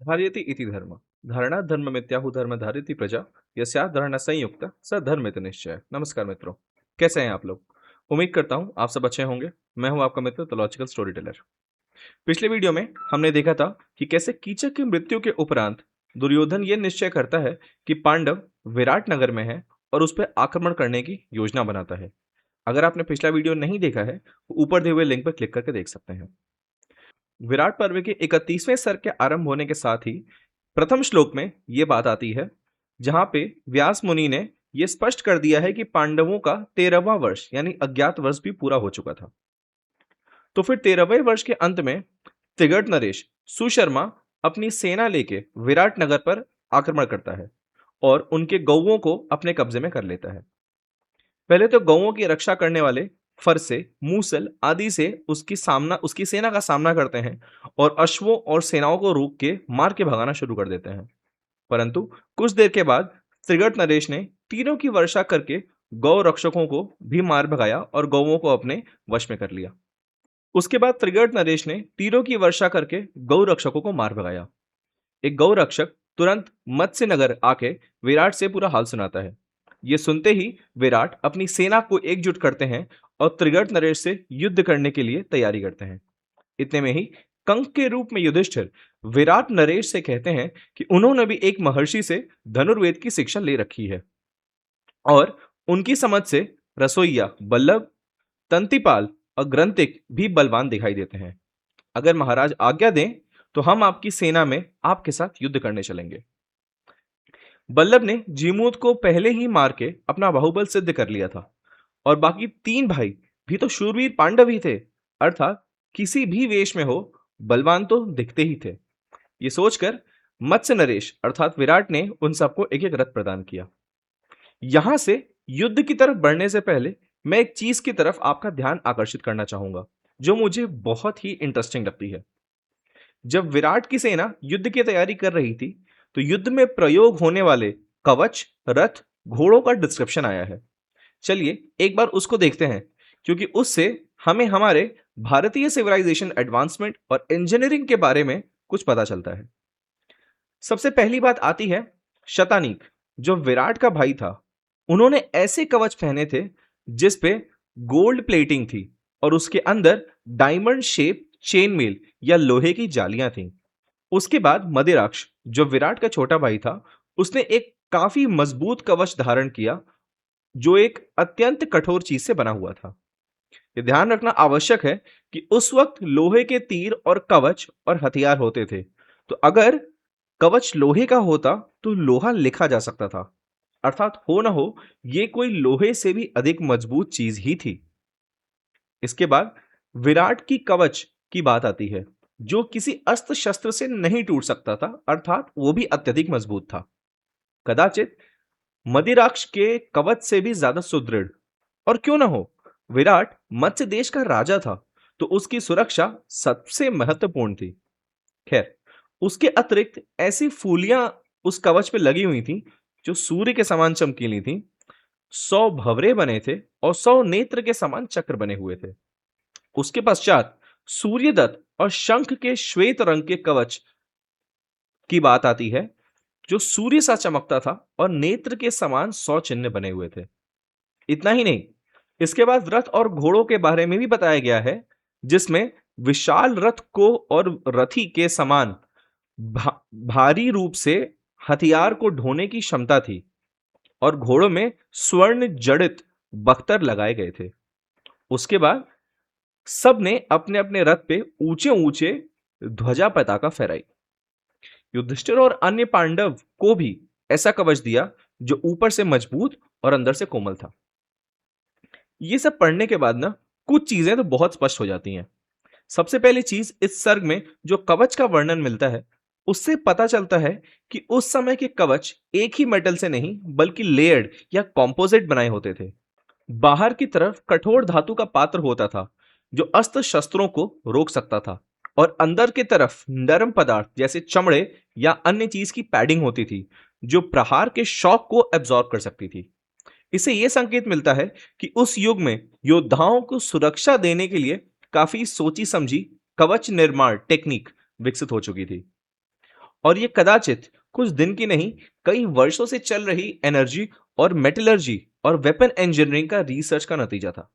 धारयति इति धर्म धारणा धर्म मित्याहु धर्म धारयति प्रजा यस्या धारणा संयुक्त स धर्मित निश्चय। नमस्कार मित्रों, कैसे हैं आप लोग। उम्मीद करता हूं आप सब अच्छे होंगे। मैं हूं आपका मित्र द लॉजिकल स्टोरी टेलर। पिछले वीडियो में हमने देखा था कि कैसे कीचक की मृत्यु के उपरांत दुर्योधन ये निश्चय करता है कि पांडव विराट नगर में है और उस पर आक्रमण करने की योजना बनाता है। अगर आपने पिछला वीडियो नहीं देखा है तो ऊपर दिए हुए लिंक पर क्लिक करके देख सकते हैं। विराट पर्व के 31वें सर्ग के आरंभ होने के साथ ही प्रथम श्लोक में यह बात आती है, जहां पे व्यास मुनि ने यह स्पष्ट कर दिया है कि पांडवों का 13वां वर्ष यानी अज्ञात वर्ष भी पूरा हो चुका था। तो फिर 13वें वर्ष के अंत में त्रिगर्त नरेश सुशर्मा अपनी सेना लेके विराट नगर पर आक्रमण करता है और उनके गौवों को अपने कब्जे में कर लेता है। पहले तो गौओं की रक्षा करने वाले फरसे मूसल आदि से उसकी सेना का सामना करते हैं और अश्वों और सेनाओं को रोक के मार के भगाना शुरू कर देते हैं। परंतु कुछ देर के बाद त्रिगर्त नरेश ने तीरों की वर्षा करके गौ रक्षकों को भी मार भगाया और गौओं को अपने वश में कर लिया। उसके बाद त्रिगर्त नरेश ने तीरों की वर्षा करके गौ रक्षकों को मार भगाया। एक गौ रक्षक तुरंत मत्स्य नगर आके विराट से पूरा हाल सुनाता है। ये सुनते ही विराट अपनी सेना को एकजुट करते हैं और त्रिगर्त नरेश से युद्ध करने के लिए तैयारी करते हैं। इतने में ही कंक के रूप में युधिष्ठिर विराट नरेश से कहते हैं कि उन्होंने भी एक महर्षि से धनुर्वेद की शिक्षा ले रखी है और उनकी समझ से रसोइया बल्लभ, तंतिपाल और ग्रंथिक भी बलवान दिखाई देते हैं। अगर महाराज आज्ञा दें तो हम आपकी सेना में आपके साथ युद्ध करने चलेंगे। बल्लभ ने जीमूत को पहले ही मार के अपना बाहुबल सिद्ध कर लिया था और बाकी तीन भाई भी तो शूरवीर पांडव ही थे, अर्थात किसी भी वेश में हो बलवान तो दिखते ही थे। ये सोचकर मत्स्य नरेश अर्थात विराट ने उन सबको एक एक रथ प्रदान किया। यहां से युद्ध की तरफ बढ़ने से पहले मैं एक चीज की तरफ आपका ध्यान आकर्षित करना चाहूंगा जो मुझे बहुत ही इंटरेस्टिंग लगती है। जब विराट की सेना युद्ध की तैयारी कर रही थी तो युद्ध में प्रयोग होने वाले कवच, रथ, घोड़ों का डिस्क्रिप्शन आया है। चलिए एक बार उसको देखते हैं, क्योंकि उससे हमें हमारे भारतीय सिविलाइजेशन एडवांसमेंट और इंजीनियरिंग के बारे में कुछ पता चलता है। सबसे पहली बात आती है शतानीक, जो विराट का भाई था। उन्होंने ऐसे कवच पहने थे जिस पे गोल्ड प्लेटिंग थी और उसके अंदर डायमंड शेप चेन मेल या लोहे की जालियां थीं। उसके बाद मदिराक्ष, जो विराट का छोटा भाई था, उसने एक काफी मजबूत कवच धारण किया जो एक अत्यंत कठोर चीज से बना हुआ था। यह ध्यान रखना आवश्यक है कि उस वक्त लोहे के तीर और कवच और हथियार होते थे, तो अगर कवच लोहे का होता तो लोहा लिखा जा सकता था, अर्थात हो ना हो यह कोई लोहे से भी अधिक मजबूत चीज ही थी। इसके बाद विराट की कवच की बात आती है, जो किसी अस्त्र शस्त्र से नहीं टूट सकता था, अर्थात वो भी अत्यधिक मजबूत था। कदाचित मदिराक्ष के कवच से भी ज्यादा सुदृढ़। और क्यों ना हो, विराट मत्स्य देश का राजा था तो उसकी सुरक्षा सबसे महत्वपूर्ण थी। खैर, उसके अतिरिक्त ऐसी फूलियां उस कवच पे लगी हुई थी जो सूर्य के समान चमकीली थी। 100 भवरे बने थे और 100 नेत्र के समान चक्र बने हुए थे। उसके पश्चात सूर्यदत्त और शंख के श्वेत रंग के कवच की बात आती है, जो सूर्य सा चमकता था और नेत्र के समान 100 चिन्ह बने हुए थे। इतना ही नहीं, इसके बाद रथ और घोड़ों के बारे में भी बताया गया है, जिसमें विशाल रथ को और रथी के समान भारी रूप से हथियार को ढोने की क्षमता थी और घोड़ों में स्वर्ण जड़ित बख्तर लगाए गए थे। उसके बाद सब ने अपने अपने रथ पे ऊंचे ऊंचे ध्वजा पताका फहराई। युधिष्ठिर और अन्य पांडव को भी ऐसा कवच दिया जो ऊपर से मजबूत और अंदर से कोमल था। ये सब पढ़ने के बाद ना कुछ चीजें तो बहुत स्पष्ट हो जाती हैं। सबसे पहली चीज, इस सर्ग में जो कवच का वर्णन मिलता है उससे पता चलता है कि उस समय के कवच एक ही मेटल से नहीं बल्कि लेयर्ड या कॉम्पोजिट बनाए होते थे। बाहर की तरफ कठोर धातु का पात्र होता था जो अस्त्र शस्त्रों को रोक सकता था और अंदर की तरफ नरम पदार्थ जैसे चमड़े या अन्य चीज की पैडिंग होती थी जो प्रहार के शॉक को एब्जॉर्ब कर सकती थी। इससे यह संकेत मिलता है कि उस युग में योद्धाओं को सुरक्षा देने के लिए काफी सोची समझी कवच निर्माण टेक्निक विकसित हो चुकी थी। और ये कदाचित कुछ दिन की नहीं, कई वर्षों से चल रही एनर्जी और मेटलर्जी और वेपन इंजीनियरिंग का रिसर्च का नतीजा था।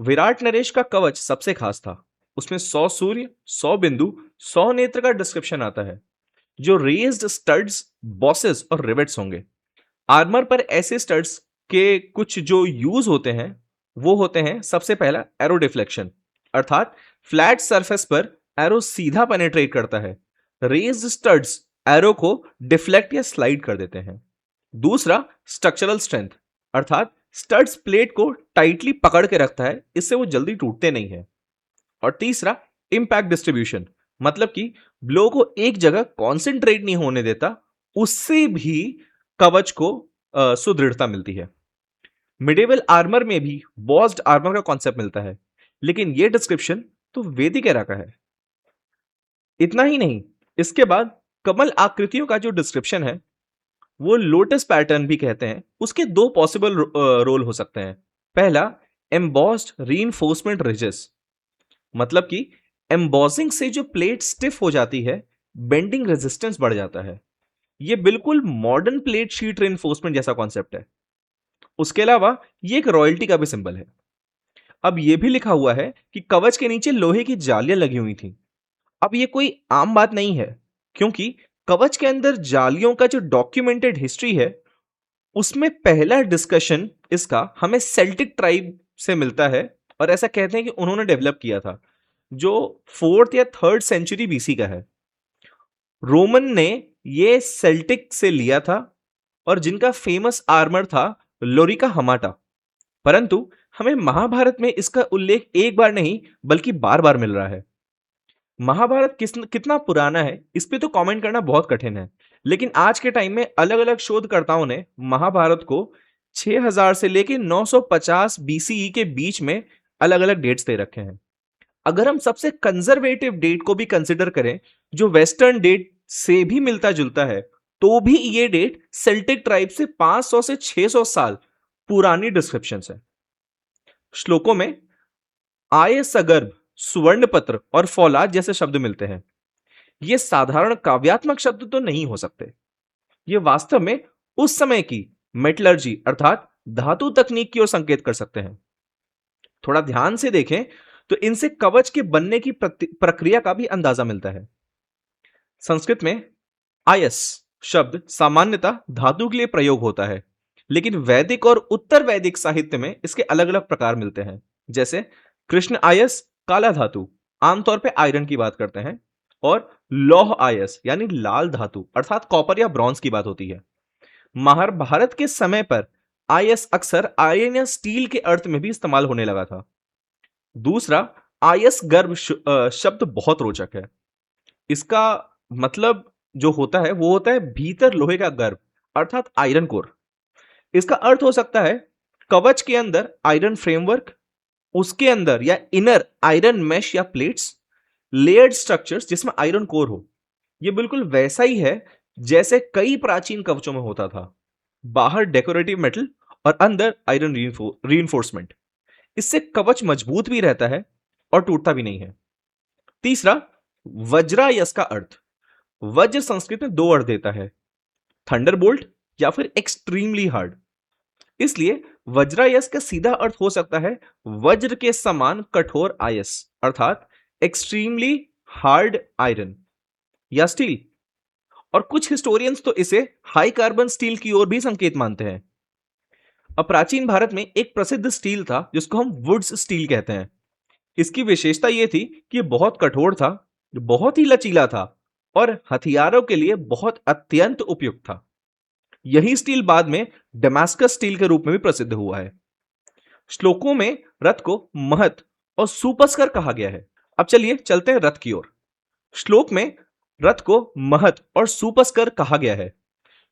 विराट नरेश का कवच सबसे खास था। उसमें 100 सूर्य, 100 बिंदु, 100 नेत्र का डिस्क्रिप्शन आता है, जो रेज्ड स्टड्स, बॉसेस और रिवेट्स होंगे। आर्मर पर ऐसे स्टड्स के कुछ जो यूज होते हैं वो होते हैं, सबसे पहला एरो डिफ्लेक्शन, अर्थात फ्लैट सरफेस पर एरो सीधा पेनिट्रेट करता है। रेज्ड स्टड्स एरो को डिफ्लेक्ट या स्लाइड कर देते हैं। दूसरा स्ट्रक्चरल स्ट्रेंथ, अर्थात स्टड्स प्लेट को टाइटली पकड़ के रखता है, इससे वो जल्दी टूटते नहीं है। और तीसरा इंपैक्ट डिस्ट्रीब्यूशन, मतलब कि ब्लो को एक जगह कॉन्सेंट्रेट नहीं होने देता, उससे भी कवच को सुदृढ़ता मिलती है। मिडेवल आर्मर में भी बॉस्ड आर्मर का कॉन्सेप्ट मिलता है, लेकिन यह डिस्क्रिप्शन तो वैदिक एरा का है। इतना ही नहीं, इसके बाद कमल आकृतियों का जो डिस्क्रिप्शन है वो लोटस पैटर्न भी कहते हैं। उसके दो पॉसिबल रोल हो सकते हैं। पहला, एम्बॉस्ड रीइंफोर्समेंट रिजेस, मतलब कि एम्बॉसिंग से जो प्लेट स्टिफ हो जाती है, बेंडिंग रेजिस्टेंस बढ़ जाता है। ये बिल्कुल मॉडर्न प्लेट शीट रीइंफोर्समेंट जैसा कॉन्सेप्ट है। उसके अलावा ये एक रॉयल्टी का भी सिंबल है। अब यह भी लिखा हुआ है कि कवच के नीचे लोहे की जालियां लगी हुई थी। अब ये कोई आम बात नहीं है, क्योंकि कवच के अंदर जालियों का जो डॉक्यूमेंटेड हिस्ट्री है उसमें पहला डिस्कशन इसका हमें सेल्टिक ट्राइब से मिलता है, और ऐसा कहते हैं कि उन्होंने डेवलप किया था, जो 4th या 3rd सेंचुरी बीसी का है। रोमन ने ये सेल्टिक से लिया था, और जिनका फेमस आर्मर था लोरिका हमाटा। परंतु हमें महाभारत में इसका उल्लेख एक बार नहीं बल्कि बार बार मिल रहा है। महाभारत कितना पुराना है इस पे तो कमेंट करना बहुत कठिन है, लेकिन आज के टाइम में अलग अलग शोधकर्ताओं ने महाभारत को 6000 से लेकर 950 बीसीई के बीच में अलग अलग डेट्स दे रखे हैं। अगर हम सबसे कंजर्वेटिव डेट को भी कंसिडर करें, जो वेस्टर्न डेट से भी मिलता जुलता है, तो भी ये डेट सेल्टिक ट्राइब से 500 से 600 साल पुरानी डिस्क्रिप्शन है। श्लोकों में आय सगर्भ, सुवर्ण पत्र और फौलाद जैसे शब्द मिलते हैं। ये साधारण काव्यात्मक शब्द तो नहीं हो सकते, ये वास्तव में उस समय की मेटलर्जी अर्थात धातु तकनीक की ओर संकेत कर सकते हैं। थोड़ा ध्यान से देखें तो इनसे कवच के बनने की प्रक्रिया का भी अंदाजा मिलता है। संस्कृत में आयस शब्द सामान्यतः धातु के लिए प्रयोग होता है, लेकिन वैदिक और उत्तर वैदिक साहित्य में इसके अलग अलग प्रकार मिलते हैं। जैसे कृष्ण आयस काला धातु, आमतौर पे आयरन की बात करते हैं, और लौह आयस यानी लाल धातु अर्थात कॉपर या ब्रॉन्ज की बात होती है। महाभारत के समय पर आयस अक्सर आयरन या स्टील के अर्थ में भी इस्तेमाल होने लगा था। दूसरा, आयस गर्भ शब्द बहुत रोचक है। इसका मतलब जो होता है वो होता है भीतर लोहे का गर्भ अर्थात आयरन कोर। इसका अर्थ हो सकता है कवच के अंदर आयरन फ्रेमवर्क, उसके अंदर या इनर आयरन मैश या प्लेट्स, लेयर्ड स्ट्रक्चर्स जिसमें आयरन कोर हो। यह बिल्कुल वैसा ही है जैसे कई प्राचीन कवचों में होता था, बाहर डेकोरेटिव मेटल और अंदर आयरन रीइंफोर्समेंट। इससे कवच मजबूत भी रहता है और टूटता भी नहीं है। तीसरा, वज्रायस का अर्थ। वज्र संस्कृत में दो अर्थ देता है, थंडरबोल्ट या फिर एक्सट्रीमली हार्ड। इसलिए वज्रायस का सीधा अर्थ हो सकता है वज्र के समान कठोर आयस अर्थात एक्सट्रीमली हार्ड आयरन या स्टील। और कुछ हिस्टोरियंस तो इसे हाई कार्बन स्टील की ओर भी संकेत मानते हैं। अब प्राचीन भारत में एक प्रसिद्ध स्टील था जिसको हम वुड्स स्टील कहते हैं। इसकी विशेषता यह थी कि बहुत कठोर था, बहुत ही लचीला था और हथियारों के लिए बहुत अत्यंत उपयुक्त था। यही स्टील बाद में डेमास्कस स्टील के रूप में भी प्रसिद्ध हुआ है। श्लोकों में रथ को महत और सुपस्कर कहा गया है। अब चलिए चलते हैं रथ की ओर। श्लोक में रथ को महत और सुपस्कर कहा गया है,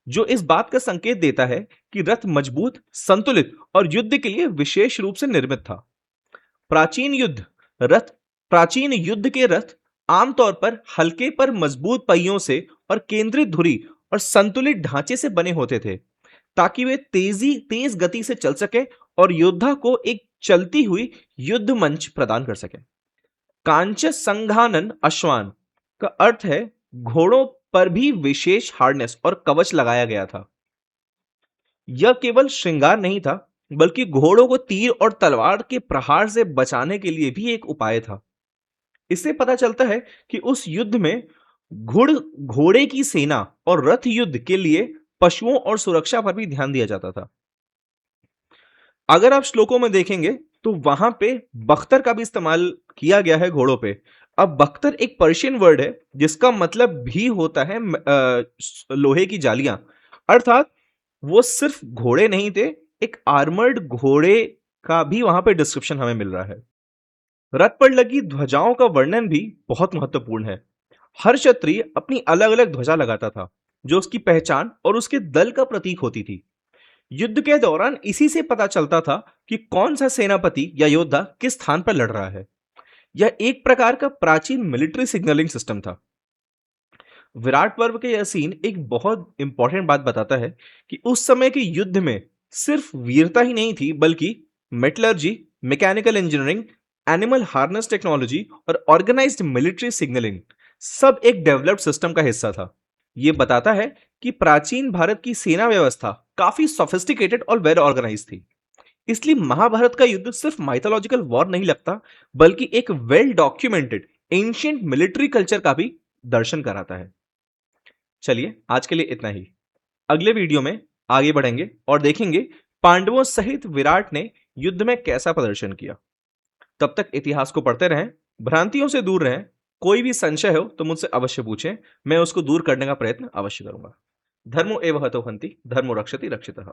जो इस बात का संकेत देता है कि रथ मजबूत, संतुलित और युद्ध के लिए विशेष रूप से निर्मित था। प्राचीन युद्ध के रथ आमतौर पर हल्के पर मजबूत पहियों से और केंद्रित धुरी और संतुलित ढांचे से बने होते थे, ताकि वे तेज गति से चल सके और योद्धा को एक चलती हुई युद्ध मंच प्रदान कर सके। कांच संघानन अश्वान का अर्थ है घोड़ों पर भी विशेष हार्नेस और कवच लगाया गया था। यह केवल श्रृंगार नहीं था, बल्कि घोड़ों को तीर और तलवार के प्रहार से बचाने के लिए भी एक उपाय था। इससे पता चलता है कि उस युद्ध में घोड़े की सेना और रथ युद्ध के लिए पशुओं और सुरक्षा पर भी ध्यान दिया जाता था। अगर आप श्लोकों में देखेंगे तो वहां पे बख्तर का भी इस्तेमाल किया गया है घोड़ों पे। अब बख्तर एक पर्शियन वर्ड है जिसका मतलब भी होता है लोहे की जालियां। अर्थात वो सिर्फ घोड़े नहीं थे, एक आर्मर्ड घोड़े का भी वहां पे डिस्क्रिप्शन हमें मिल रहा है। रथ पर लगी ध्वजाओं का वर्णन भी बहुत महत्वपूर्ण है। हर क्षत्रिय अपनी अलग अलग ध्वजा लगाता था, जो उसकी पहचान और उसके दल का प्रतीक होती थी। युद्ध के दौरान इसी से पता चलता था कि कौन सा सेनापति या योद्धा किस स्थान पर लड़ रहा है। यह एक प्रकार का प्राचीन मिलिट्री सिग्नलिंग सिस्टम था। विराट पर्व के यह सीन एक बहुत इंपॉर्टेंट बात बताता है कि उस समय के युद्ध में सिर्फ वीरता ही नहीं थी, बल्कि metallurgy, mechanical engineering, animal harness technology और ऑर्गेनाइज्ड मिलिट्री सिग्नलिंग सब एक डेवलप्ड सिस्टम का हिस्सा था। यह बताता है कि प्राचीन भारत की सेना व्यवस्था काफी सोफिस्टिकेटेड और वेल ऑर्गेनाइज थी। इसलिए महाभारत का युद्ध सिर्फ माइथोलॉजिकल वॉर नहीं लगता, बल्कि एक well documented ancient military culture का भी दर्शन कराता है। चलिए आज के लिए इतना ही। अगले वीडियो में आगे बढ़ेंगे और देखेंगे पांडवों सहित विराट ने युद्ध में कैसा प्रदर्शन किया। तब तक इतिहास को पढ़ते रहें, भ्रांतियों से दूर रहें। कोई भी संशय हो तो मुझसे अवश्य पूछें, मैं उसको दूर करने का प्रयत्न अवश्य करूंगा। धर्मो एव हतो हन्ति, धर्मो रक्षति रक्षितः।